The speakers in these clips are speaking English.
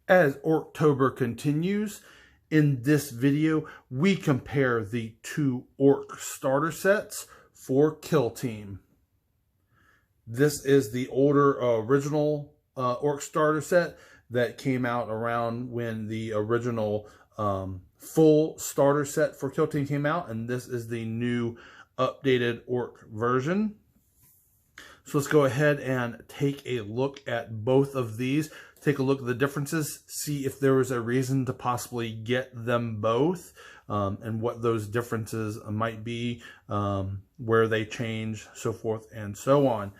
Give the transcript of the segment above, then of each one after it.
As Orktober continues, in this video, we compare the two Ork starter sets for Kill Team. This is the older original Ork starter set that came out around when the original full starter set for Kill Team came out, and this is the new updated Ork version. So let's go ahead and take a look at both of these. Take a look at the differences, see if there was a reason to possibly get them both, and what those differences might be, where they change, so forth and so on.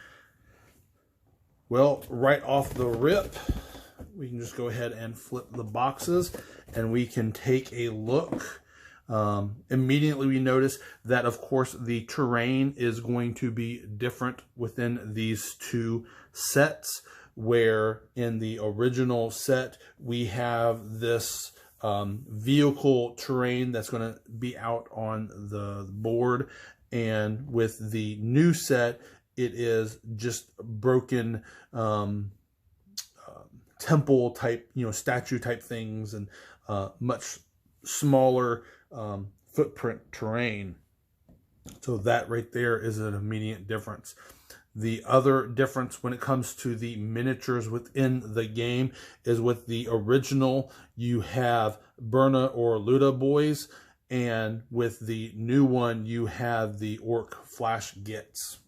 Well, right off the rip, we can just go ahead and flip the boxes and we can take a look. Immediately we notice that, of course, the terrain is going to be different within these two sets, where in the original set we have this vehicle terrain that's going to be out on the board, and with the new set it is just broken temple type, statue type things, and much smaller footprint terrain. So that right there is an immediate difference. The other difference when it comes to the miniatures within the game is, with the original you have Burna or Luda Boyz, and with the new one you have the Ork Flash Gits.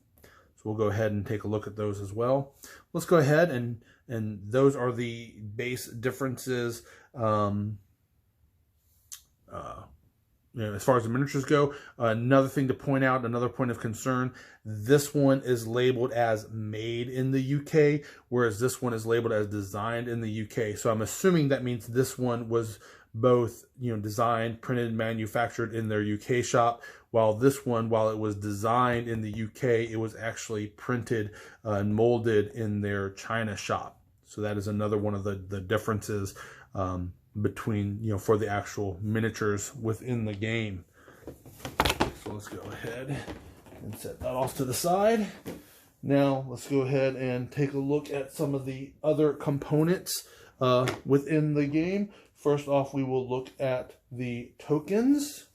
So we'll go ahead and take a look at those as well. Let's go ahead and those are the base differences. As far as the miniatures go, another thing to point out, another point of concern, this one is labeled as made in the UK, whereas this one is labeled as designed in the UK. So I'm assuming that means this one was both, designed, printed, manufactured in their UK shop, while this one, while it was designed in the UK, it was actually printed and molded in their China shop. So that is another one of the differences between, for the actual miniatures within the game. So let's go ahead and set that off to the side. Now let's go ahead and take a look at some of the other components within the game. First off, we will look at the tokens.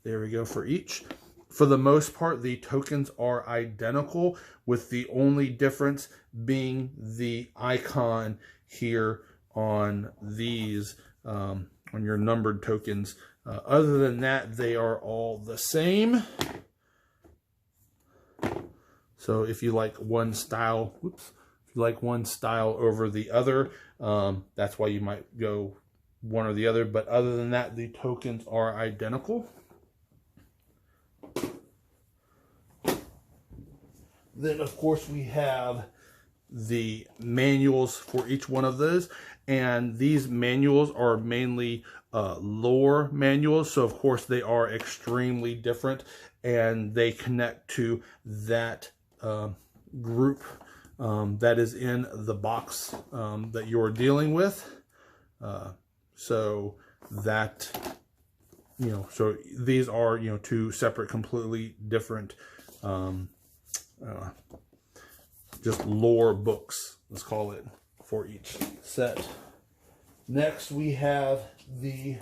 There we go for each. For the most part, the tokens are identical, with the only difference being the icon here on these, on your numbered tokens. Other than that, they are all the same. So if you like one style, if you like one style over the other, that's why you might go one or the other. But other than that, the tokens are identical. Then, of course, we have the manuals for each one of those, and these manuals are mainly lore manuals, so of course they are extremely different, and they connect to that group that is in the box that you're dealing with. So that, so these are, two separate, completely different just lore books, let's call it, for each set. Next, we have the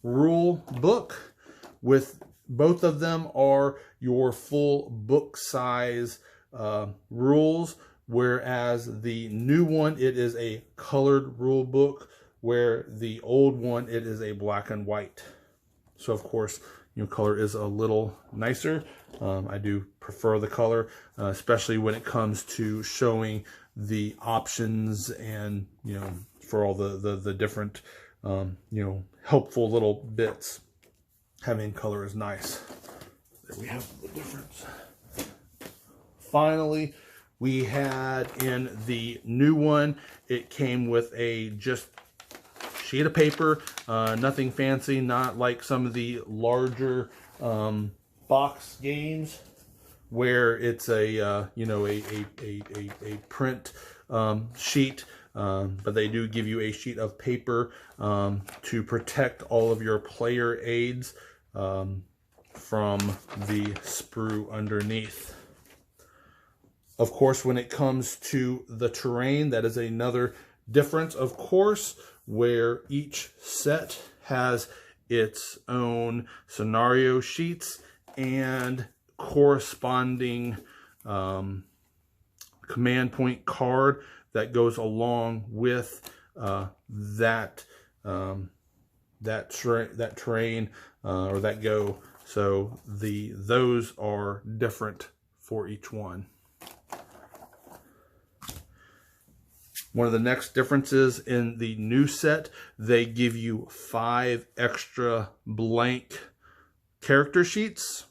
rule book. With both of them are your full book size rules, whereas the new one, it is a colored rule book, where the old one, it is a black and white. So of course, color is a little nicer. I do prefer the color, especially when it comes to showing the options and, for all the different, helpful little bits. Having color is nice. There we have the difference. Finally, we had in the new one, it came with a just sheet of paper, nothing fancy, not like some of the larger box games where it's a a print sheet, but they do give you a sheet of paper to protect all of your player aids from the sprue underneath. Of course, when it comes to the terrain, that is another difference, of course, where each set has its own scenario sheets and corresponding command point card that goes along with that terrain or that go. So those are different for each one. One of the next differences in the new set, they give you 5 extra blank character sheets,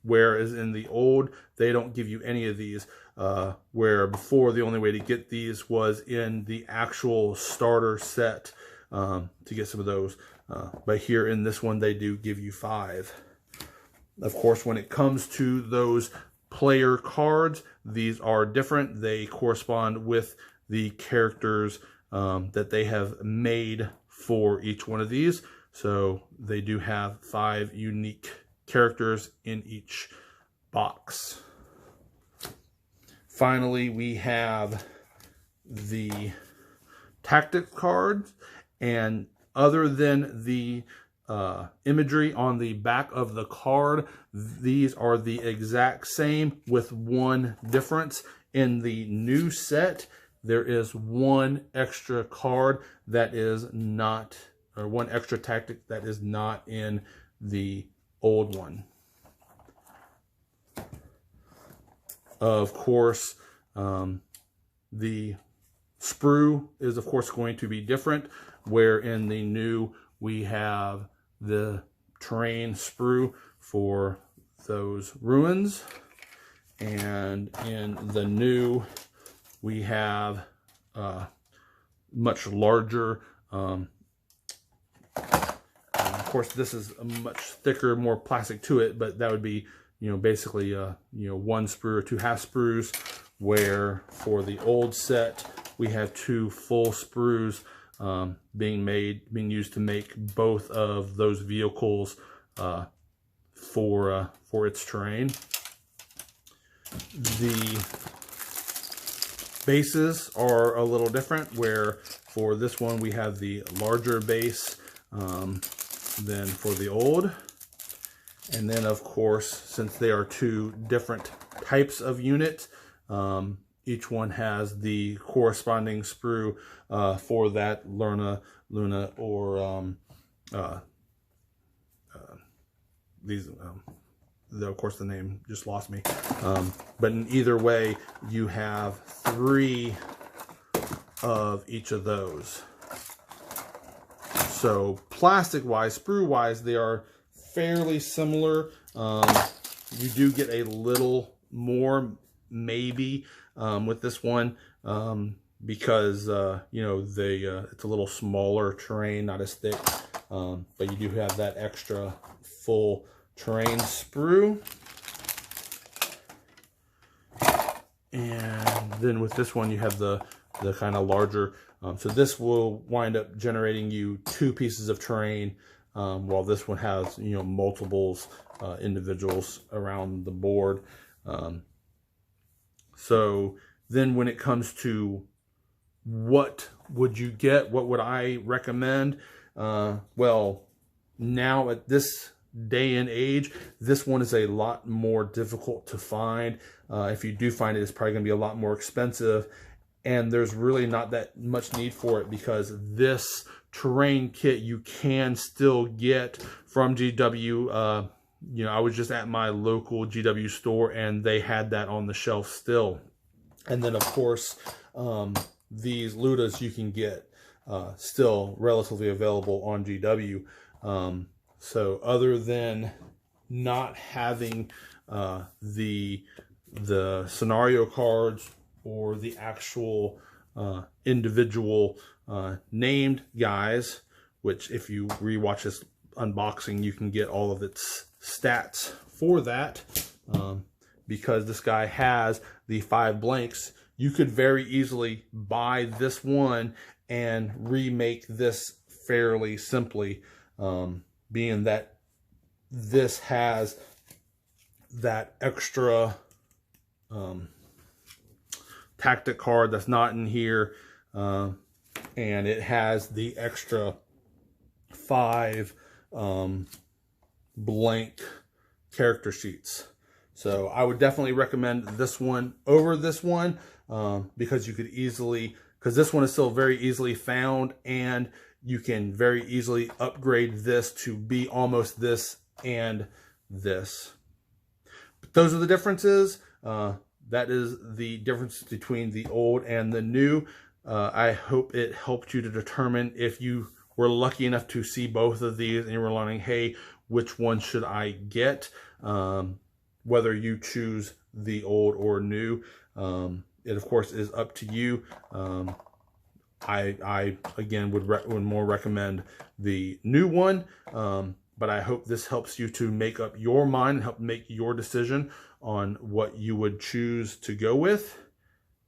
whereas in the old, they don't give you any of these. Where before, the only way to get these was in the actual starter set to get some of those. But here in this one, they do give you 5. Of course, when it comes to those player cards, these are different. They correspond with the characters that they have made for each one of these. So they do have 5 unique characters in each box. Finally, we have the tactic cards, and other than the imagery on the back of the card, these are the exact same with one difference. In the new set, there is one extra card that is not, or one extra tactic that is not in the old one. Of course, the sprue is of course going to be different, where in the new we have the terrain sprue for those ruins, and in the new we have much larger, of course this is a much thicker, more plastic to it, but that would be, you know, basically one sprue or 2 half sprues, where for the old set we have 2 full sprues being used to make both of those vehicles for its terrain. The bases are a little different, where for this one we have the larger base than for the old. And then of course, since they are 2 different types of unit, each one has the corresponding sprue for that Luna, or these. Of course, the name just lost me. But in either way, you have 3 of each of those. So plastic-wise, sprue-wise, they are fairly similar. You do get a little more, maybe, with this one, because you know, it's a little smaller terrain, not as thick, but you do have that extra full terrain sprue. And then with this one, you have the kind of larger. So this will wind up generating you 2 pieces of terrain, while this one has, you know, multiples, individuals around the board. So then when it comes to what would you get, what would I recommend? Well, now at this day and age, this one is a lot more difficult to find. If you do find it, it's probably going to be a lot more expensive, and there's really not that much need for it, because this terrain kit you can still get from GW. You know, I was just at my local GW store and they had that on the shelf still. And then of course, these Ludas you can get still relatively available on GW. So other than not having the scenario cards or the actual individual named guys, which if you rewatch this unboxing, you can get all of its stats for that. Because this guy has the 5 blanks, you could very easily buy this one and remake this fairly simply, being that this has that extra tactic card that's not in here. and it has the extra 5 blank character sheets. So I would definitely recommend this one over this one, because you could easily, because this one is still very easily found, and you can very easily upgrade this to be almost this and this. But those are the differences. That is the difference between the old and the new. I hope it helped you to determine, if you were lucky enough to see both of these and you were learning, hey, which one should I get? Whether you choose the old or new, it of course is up to you. I again would more recommend the new one, but I hope this helps you to make up your mind and help make your decision on what you would choose to go with.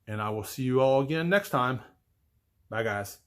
And I will see you all again next time. Bye, guys.